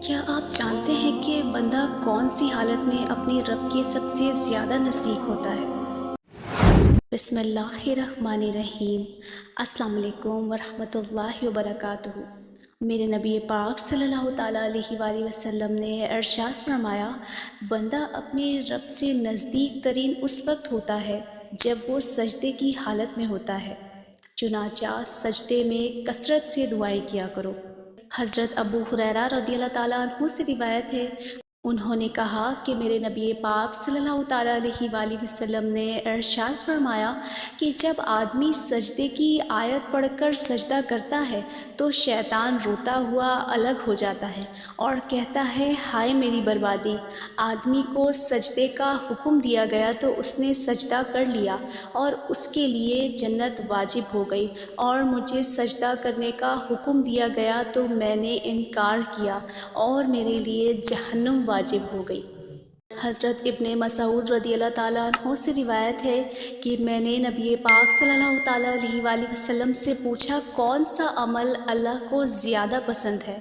کیا آپ جانتے ہیں کہ بندہ کون سی حالت میں اپنے رب کے سب سے زیادہ نزدیک ہوتا ہے؟ بسم اللہ الرحمن الرحیم۔ السلام علیکم ورحمۃ اللہ وبرکاتہ۔ میرے نبی پاک صلی اللہ تعالیٰ علیہ وآلہ وسلم نے ارشاد فرمایا، بندہ اپنے رب سے نزدیک ترین اس وقت ہوتا ہے جب وہ سجدے کی حالت میں ہوتا ہے، چنانچہ سجدے میں کثرت سے دعائیں کیا کرو۔ حضرت ابو ہریرہ رضی اللہ تعالیٰ عنہ سے روایت ہے، انہوں نے کہا کہ میرے نبی پاک صلی اللہ تعالیٰ علیہ وآلہ وسلم نے ارشاد فرمایا کہ جب آدمی سجدے کی آیت پڑھ کر سجدہ کرتا ہے تو شیطان روتا ہوا الگ ہو جاتا ہے اور کہتا ہے، ہائے میری بربادی! آدمی کو سجدے کا حکم دیا گیا تو اس نے سجدہ کر لیا اور اس کے لیے جنت واجب ہو گئی، اور مجھے سجدہ کرنے کا حکم دیا گیا تو میں نے انکار کیا اور میرے لیے جہنم واجب ہو گئی۔ حضرت ابن مسعود رضی اللہ تعالیٰ عنہ سے روایت ہے کہ میں نے نبی پاک صلی اللہ تعالیٰ علیہ وآلہ وسلم سے پوچھا، کون سا عمل اللہ کو زیادہ پسند ہے؟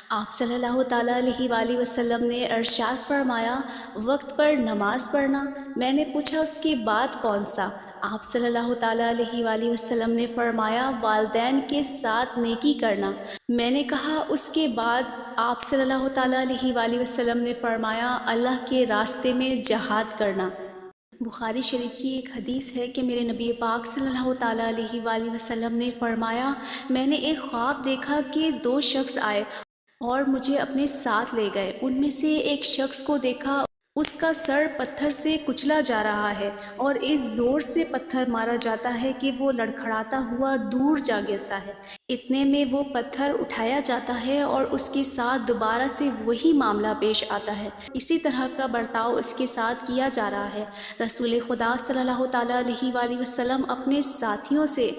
آپ صلی اللہ تعالیٰ علیہ وآلہ وسلم نے ارشاد فرمایا، وقت پر نماز پڑھنا۔ میں نے پوچھا، اس کے بعد کون سا؟ آپ صلی اللہ تعالیٰ علیہ وآلہ وسلم نے فرمایا، والدین کے ساتھ نیکی کرنا۔ میں نے کہا، اس کے بعد؟ آپ صلی اللہ تعالیٰ علیہ وآلہ وسلم نے فرمایا، اللہ کے راستے میں جہاد کرنا۔ بخاری شریف کی ایک حدیث ہے کہ میرے نبی پاک صلی اللہ تعالیٰ علیہ وآلہ وسلم نے فرمایا، میں نے ایک خواب دیکھا کہ دو شخص آئے اور مجھے اپنے ساتھ لے گئے۔ ان میں سے ایک شخص کو دیکھا، اس کا سر پتھر سے کچلا جا رہا ہے اور اس زور سے پتھر مارا جاتا ہے کہ وہ لڑکھڑاتا ہوا دور جا گرتا ہے۔ اتنے میں وہ پتھر اٹھایا جاتا ہے اور اس کے ساتھ دوبارہ سے وہی معاملہ پیش آتا ہے۔ اسی طرح کا برتاؤ اس کے ساتھ کیا جا رہا ہے۔ رسول خدا صلی اللہ تعالیٰ علیہ وآلہ وسلم اپنے ساتھیوں سے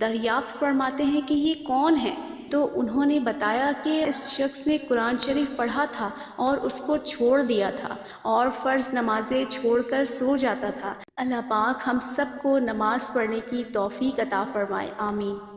دریافت فرماتے ہیں کہ یہ کون ہے؟ تو انہوں نے بتایا کہ اس شخص نے قرآن شریف پڑھا تھا اور اس کو چھوڑ دیا تھا اور فرض نمازیں چھوڑ کر سو جاتا تھا۔ اللہ پاک ہم سب کو نماز پڑھنے کی توفیق عطا فرمائے، آمین۔